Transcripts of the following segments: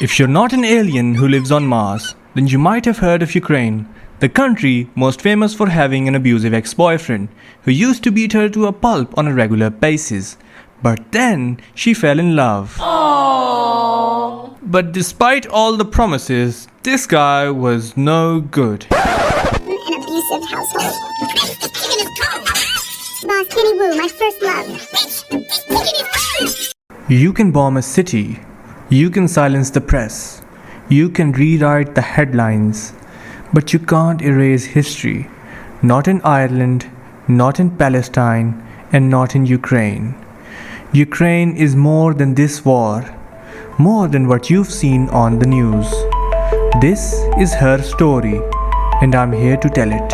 If you're not an alien who lives on Mars, then you might have heard of Ukraine, the country most famous for having an abusive ex-boyfriend who used to beat her to a pulp on a regular basis. But then she fell in love. Aww. But despite all the promises, this guy was no good. An abusive household. Boss, Kenny Wu, my first love. You can bomb a city. You can silence the press. You can rewrite the headlines. But you can't erase history. Not in Ireland, not in Palestine, and not in Ukraine. Ukraine is more than this war. More than what you've seen on the news. This is her story, and I'm here to tell it.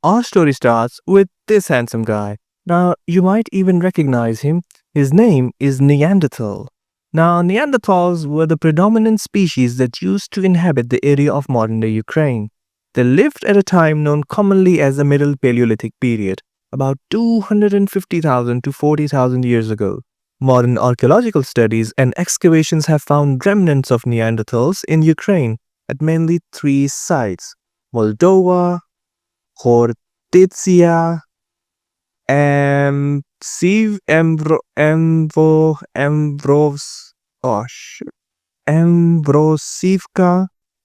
Our story starts with this handsome guy. Now, you might even recognize him. His name is Neanderthal. Now, Neanderthals were the predominant species that used to inhabit the area of modern-day Ukraine. They lived at a time known commonly as the Middle Paleolithic Period, about 250,000 to 40,000 years ago. Modern archaeological studies and excavations have found remnants of Neanderthals in Ukraine at mainly 3 sites: Moldova, Khortytsia, Ambrosivka.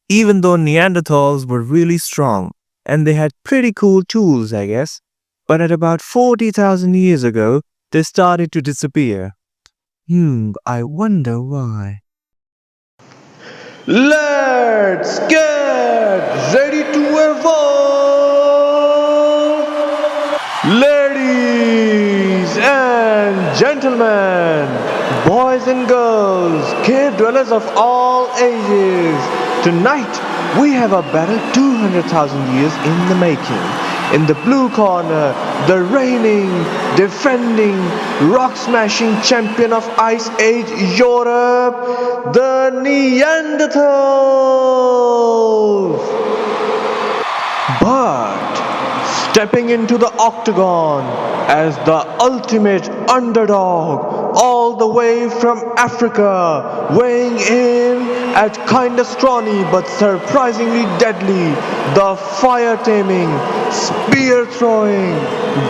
Even though Neanderthals were really strong and they had pretty cool tools, I guess, but at about 40,000 years ago, they started to disappear. I wonder why. Let's get ready to evolve! Ladies and gentlemen, boys and girls, cave dwellers of all ages, tonight we have a battle 200,000 years in the making. In the blue corner, the reigning, defending, rock-smashing champion of Ice Age Europe, the Neanderthals! But stepping into the octagon as the ultimate underdog, all the way from Africa, weighing in at kinda scrawny but surprisingly deadly, the fire-taming, spear-throwing,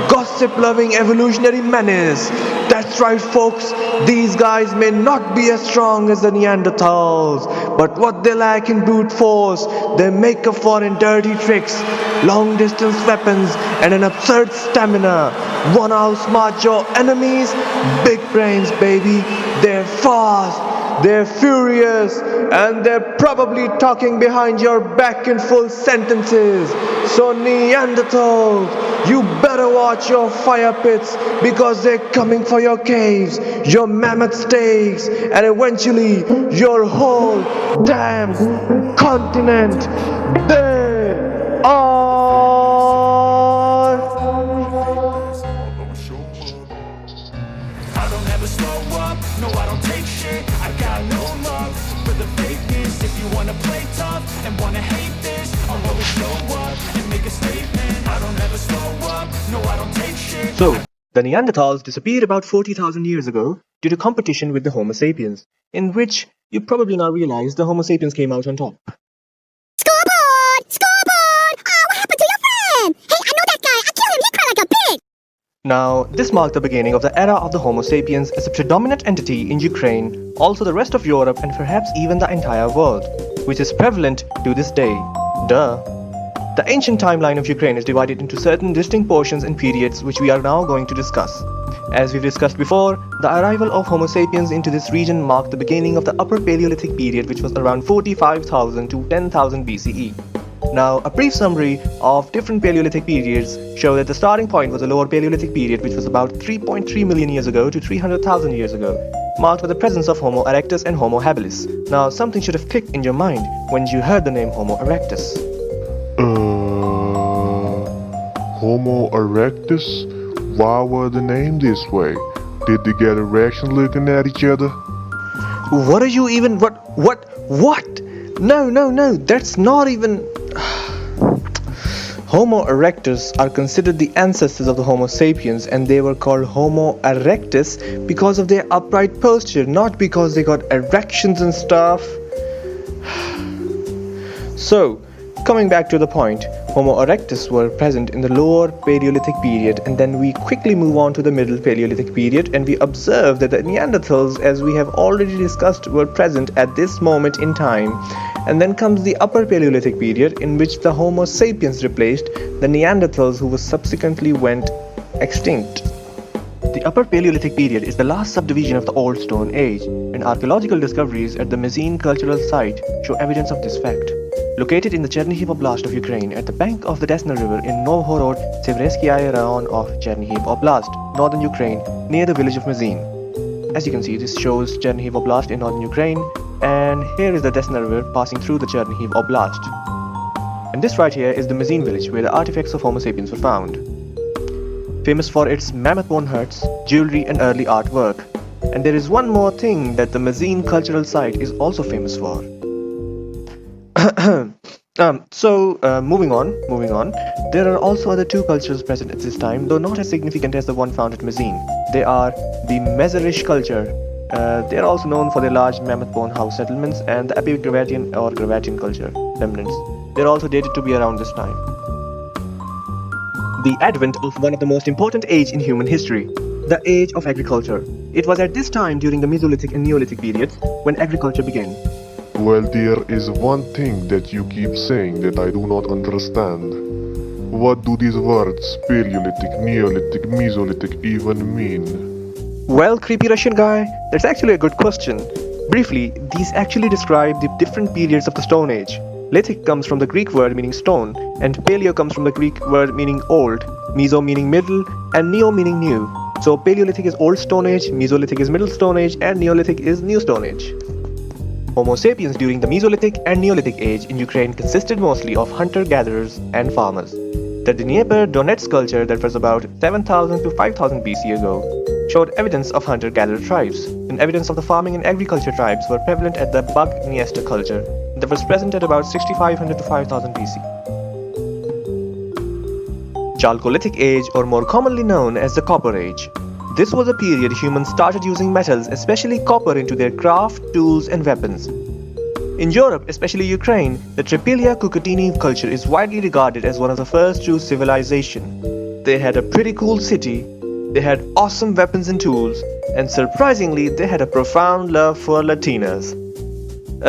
gossip-loving evolutionary menace. That's right, folks, these guys may not be as strong as the Neanderthals, but what they lack in brute force, they make up for in dirty tricks, long-distance weapons, and an absurd stamina. Wanna outsmart your enemies? Big brains, baby. They're fast, they're furious, and they're probably talking behind your back in full sentences. So Neanderthals, you better watch your fire pits, because they're coming for your caves, your mammoth steaks, and eventually your whole damn continent. They are... I don't ever slow up, no I don't take shit. I got no love for the fakeness. If you wanna play tough and wanna hate this, I'll always show up and make a statement. I don't ever slow up, no I don't take shit. So, the Neanderthals disappeared about 40,000 years ago due to competition with the Homo sapiens, in which you probably now realize the Homo sapiens came out on top. Scoreboard! Scoreboard! Oh, what happened to your friend? Hey, I know that guy. I killed him. He cried like a pig. Now, this marked the beginning of the era of the Homo sapiens as a predominant entity in Ukraine, also the rest of Europe, and perhaps even the entire world, which is prevalent to this day. Duh. The ancient timeline of Ukraine is divided into certain distinct portions and periods which we are now going to discuss. As we've discussed before, the arrival of Homo sapiens into this region marked the beginning of the Upper Paleolithic period, which was around 45,000 to 10,000 BCE. Now, a brief summary of different Paleolithic periods show that the starting point was the Lower Paleolithic period, which was about 3.3 million years ago to 300,000 years ago. marked by the presence of Homo erectus and Homo habilis. Now, something should have clicked in your mind when you heard the name Homo erectus. Homo erectus? Why were they named this way? Did they get a reaction looking at each other? What are you even... What? No, that's not even... Homo erectus are considered the ancestors of the Homo sapiens, and they were called Homo erectus because of their upright posture, not because they got erections and stuff. So, coming back to the point, Homo erectus were present in the lower Paleolithic period, and then we quickly move on to the middle Paleolithic period, and we observe that the Neanderthals, as we have already discussed, were present at this moment in time. And then comes the upper Paleolithic period, in which the Homo sapiens replaced the Neanderthals, who subsequently went extinct. The upper Paleolithic period is the last subdivision of the Old Stone Age, and archaeological discoveries at the Mezene cultural site show evidence of this fact. Located in the Chernihiv Oblast of Ukraine, at the bank of the Desna River in Novhorod Severskyaya Rayon of Chernihiv Oblast, northern Ukraine, near the village of Mezene. As you can see, this shows Chernihiv Oblast in northern Ukraine, and here is the Desna River passing through the Chernihiv Oblast. And this right here is the Mezene village, where the artifacts of Homo sapiens were found. Famous for its mammoth bone huts, jewelry and early artwork. And there is one more thing that the Mezene cultural site is also famous for. Moving on. There are also other two cultures present at this time, though not as significant as the one found at Mezene. They are the Mesolitic culture. They are also known for their large mammoth bone house settlements, and the Epigravatian or Gravatian culture remnants. They are also dated to be around this time. The advent of one of the most important age in human history, the age of agriculture. It was at this time during the Mesolithic and Neolithic periods when agriculture began. Well, there is one thing that you keep saying that I do not understand. What do these words, Paleolithic, Neolithic, Mesolithic, even mean? Well, creepy Russian guy, that's actually a good question. Briefly, these actually describe the different periods of the Stone Age. Lithic comes from the Greek word meaning stone, and Paleo comes from the Greek word meaning old, Meso meaning middle, and Neo meaning new. So Paleolithic is Old Stone Age, Mesolithic is Middle Stone Age, and Neolithic is New Stone Age. Homo sapiens during the Mesolithic and Neolithic age in Ukraine consisted mostly of hunter-gatherers and farmers. The Dnieper-Donetsk culture that was about 7000 to 5000 BC ago showed evidence of hunter-gatherer tribes, and evidence of the farming and agriculture tribes were prevalent at the Bug-Niester culture that was present at about 6500 to 5000 BC. Chalcolithic age, or more commonly known as the Copper Age. This was a period humans started using metals, especially copper, into their craft, tools, and weapons. In Europe, especially Ukraine, the Trypillia culture is widely regarded as one of the first true civilization. They had a pretty cool city, they had awesome weapons and tools, and surprisingly, they had a profound love for Latinas.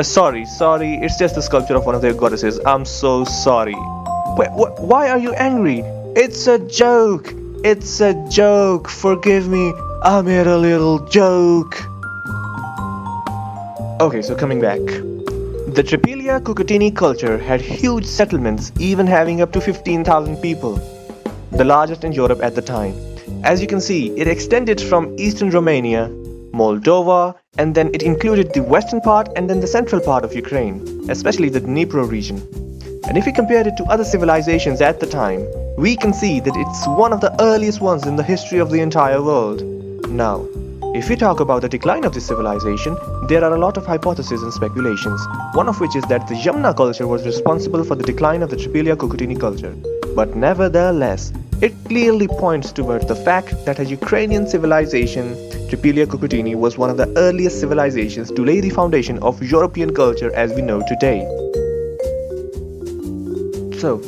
Sorry, it's just the sculpture of one of their goddesses. I'm so sorry. Why are you angry? It's a joke! It's a joke! Forgive me, I made a little joke! Okay, so coming back. The Trypillia culture had huge settlements, even having up to 15,000 people. The largest in Europe at the time. As you can see, it extended from eastern Romania, Moldova, and then it included the western part and then the central part of Ukraine, especially the Dnipro region. And if we compare it to other civilizations at the time, we can see that it's one of the earliest ones in the history of the entire world. Now, if we talk about the decline of this civilization, there are a lot of hypotheses and speculations, one of which is that the Yamna culture was responsible for the decline of the Trypillia culture. But nevertheless, it clearly points towards the fact that a Ukrainian civilization, Trypillia was one of the earliest civilizations to lay the foundation of European culture as we know today. So,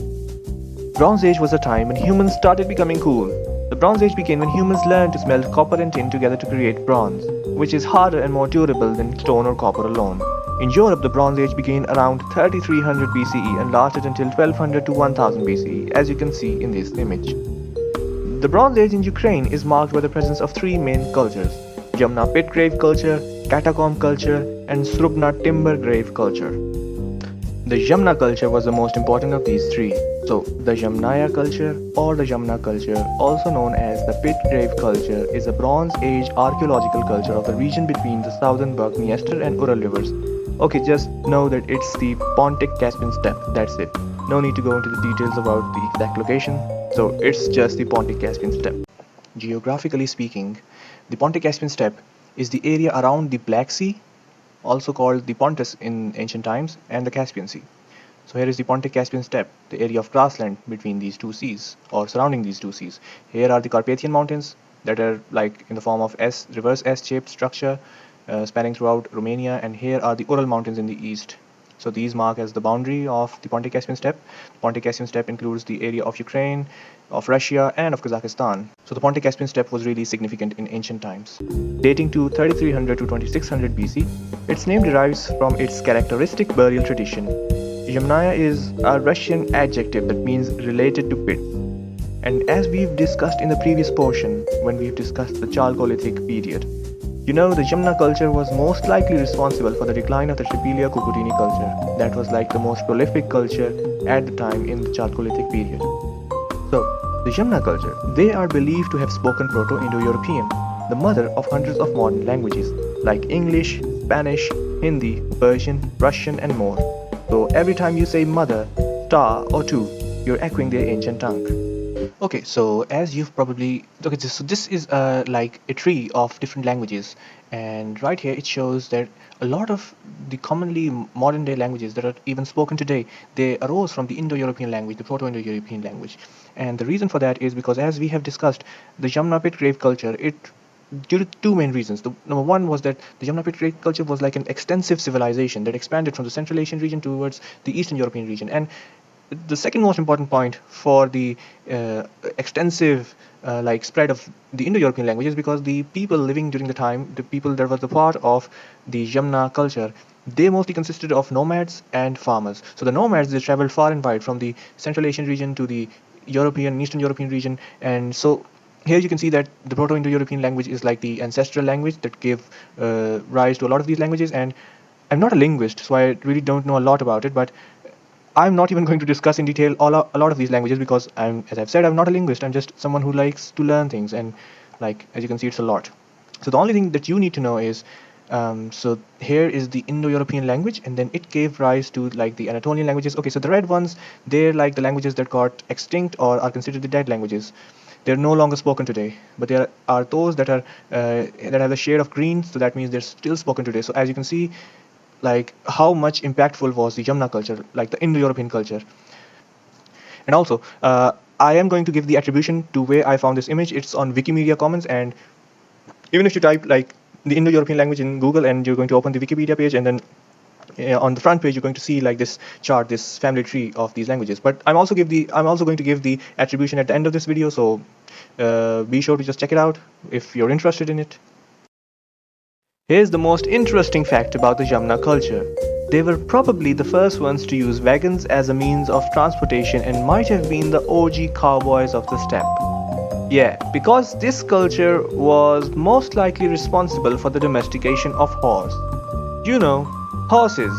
Bronze Age was a time when humans started becoming cool. The Bronze Age began when humans learned to smelt copper and tin together to create bronze, which is harder and more durable than stone or copper alone. In Europe, the Bronze Age began around 3300 BCE and lasted until 1200 to 1000 BCE, as you can see in this image. The Bronze Age in Ukraine is marked by the presence of three main cultures: Yamna pit grave culture, catacomb culture, and Srubna timber grave culture. The Yamna culture was the most important of these three. So, the Yamnaya culture or the Yamna culture, also known as the pit grave culture, is a Bronze Age archaeological culture of the region between the southern Bug, Dniester and Ural rivers. Okay, just know that it's the Pontic-Caspian steppe, that's it. No need to go into the details about the exact location, so it's just the Pontic-Caspian steppe. Geographically speaking, the Pontic-Caspian steppe is the area around the Black Sea, also called the Pontus in ancient times, and the Caspian Sea. So here is the Pontic-Caspian steppe, the area of grassland between these two seas, or surrounding these two seas. Here are the Carpathian Mountains that are like in the form of reverse S-shaped structure spanning throughout Romania, and here are the Ural Mountains in the east. So these mark as the boundary of the Pontic-Caspian steppe. The Pontic-Caspian steppe includes the area of Ukraine, of Russia, and of Kazakhstan. So the Pontic-Caspian steppe was really significant in ancient times. Dating to 3300 to 2600 BC, its name derives from its characteristic burial tradition. Yamnaya is a Russian adjective that means related to pits. And as we've discussed in the previous portion, when we've discussed the Chalcolithic period, you know, the Yamna culture was most likely responsible for the decline of the Trypillia Cucutini culture. That was like the most prolific culture at the time in the Chalcolithic period. So, the Yamna culture, they are believed to have spoken Proto-Indo-European, the mother of hundreds of modern languages like English, Spanish, Hindi, Persian, Russian, and more. So every time you say mother, star, or two, you're echoing their ancient tongue. Okay, so as you've probably so this is like a tree of different languages, and right here it shows that a lot of the commonly modern day languages that are even spoken today, they arose from the Indo-European language, the Proto-Indo-European language. And the reason for that is because, as we have discussed, the Yamna pit grave culture, due to two main reasons. Number one was that the Yamna pit grave culture was like an extensive civilization that expanded from the Central Asian region towards the Eastern European region. And the second most important point for the extensive like spread of the Indo-European languages, because the people living during the time, the people that was a part of the Yamna culture, they mostly consisted of nomads and farmers. So the nomads, they traveled far and wide from the Central Asian region to the European and Eastern European region. And so here you can see that the Proto-Indo-European language is like the ancestral language that gave rise to a lot of these languages. And I'm not a linguist, so I really don't know a lot about it, but I'm not even going to discuss in detail a lot of these languages because as I've said, I'm not a linguist. I'm just someone who likes to learn things, and like, as you can see, it's a lot. So the only thing that you need to know is, so here is the Indo-European language, and then it gave rise to like the Anatolian languages. Okay, so the red ones, they're like the languages that got extinct or are considered the dead languages. They're no longer spoken today, but there are those that are that have the shade of green, so that means they're still spoken today. So as you can see, like how much impactful was the Yamna culture, like the Indo-European culture. And also, I am going to give the attribution to where I found this image. It's on Wikimedia Commons, and even if you type like the Indo-European language in Google and you're going to open the Wikipedia page, and then on the front page you're going to see like this chart, this family tree of these languages. But I'm also going to give the attribution at the end of this video, so be sure to just check it out if you're interested in it. Here's the most interesting fact about the Yamna culture. They were probably the first ones to use wagons as a means of transportation and might have been the OG cowboys of the steppe. Yeah, because this culture was most likely responsible for the domestication of horse. You know, horses,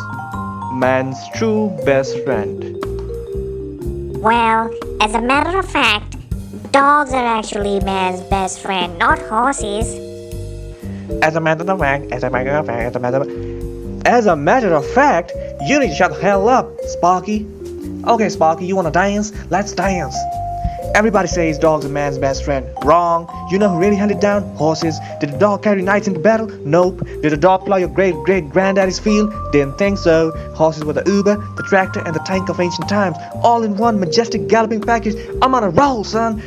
man's true best friend. Well, as a matter of fact, dogs are actually man's best friend, not horses. As a matter of fact, you need to shut the hell up, Sparky. Okay, Sparky, you wanna dance? Let's dance. Everybody says dogs are man's best friend. Wrong. You know who really held it down? Horses. Did the dog carry knights into battle? Nope. Did the dog plow your great-great-granddaddy's field? Didn't think so. Horses were the Uber, the tractor, and the tank of ancient times, all in one majestic galloping package. I'm on a roll, son.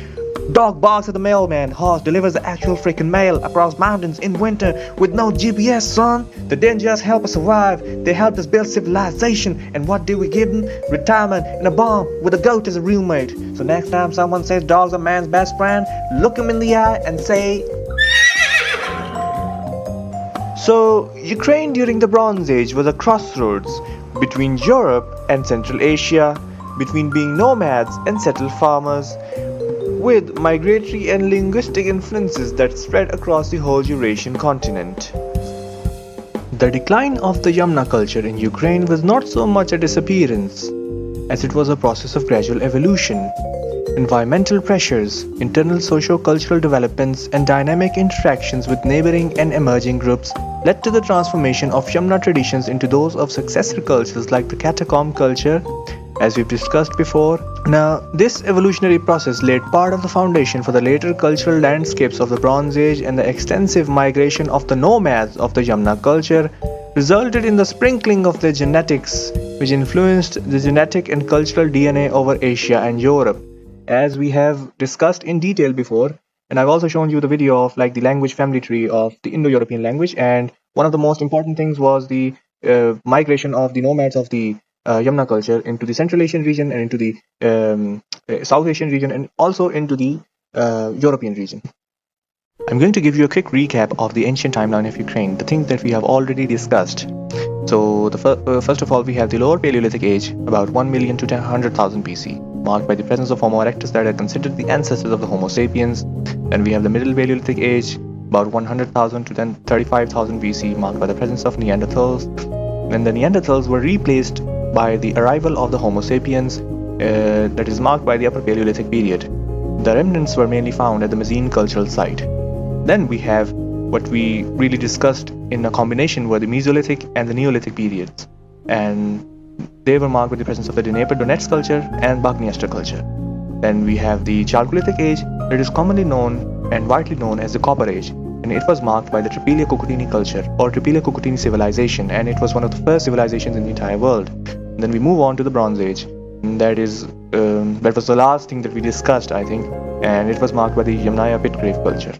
Dog barks at the mailman. Horse delivers the actual freaking mail across mountains in winter with no GPS, son. They didn't just help us survive, they helped us build civilization. And what did we give them? Retirement and a bomb with a goat as a roommate. So next time someone says dogs are man's best friend, look him in the eye and say... So, Ukraine during the Bronze Age was a crossroads between Europe and Central Asia, between being nomads and settled farmers, with migratory and linguistic influences that spread across the whole Eurasian continent. The decline of the Yamna culture in Ukraine was not so much a disappearance, as it was a process of gradual evolution. Environmental pressures, internal socio-cultural developments, and dynamic interactions with neighboring and emerging groups led to the transformation of Yamna traditions into those of successor cultures like the catacomb culture, as we've discussed before. Now, this evolutionary process laid part of the foundation for the later cultural landscapes of the Bronze Age, and the extensive migration of the nomads of the Yamna culture resulted in the sprinkling of their genetics, which influenced the genetic and cultural DNA over Asia and Europe, as we have discussed in detail before. And I've also shown you the video of like the language family tree of the Indo-European language, and one of the most important things was the migration of the nomads of the Yamna culture into the Central Asian region and into the South Asian region, and also into the European region. I'm going to give you a quick recap of the ancient timeline of Ukraine, the things that we have already discussed. So, first of all, we have the Lower Paleolithic Age, about 1 million to 100,000 BC, marked by the presence of Homo erectus that are considered the ancestors of the Homo sapiens. Then we have the Middle Paleolithic Age, about 100,000 to 35,000 BC, marked by the presence of Neanderthals. Then the Neanderthals were replaced by the arrival of the Homo sapiens, that is marked by the Upper Paleolithic period. The remnants were mainly found at the Mycenaean cultural site. Then we have what we really discussed in a combination were the Mesolithic and the Neolithic periods, and they were marked with the presence of the Dnieper-Donetsk culture and Bagniester culture. Then we have the Chalcolithic Age, that is commonly known and widely known as the Copper Age, and it was marked by the Trypillia culture or Trypillia civilization, and it was one of the first civilizations in the entire world. Then we move on to the Bronze Age, and that was the last thing that we discussed, I think, and it was marked by the Yamnaya pit grave culture.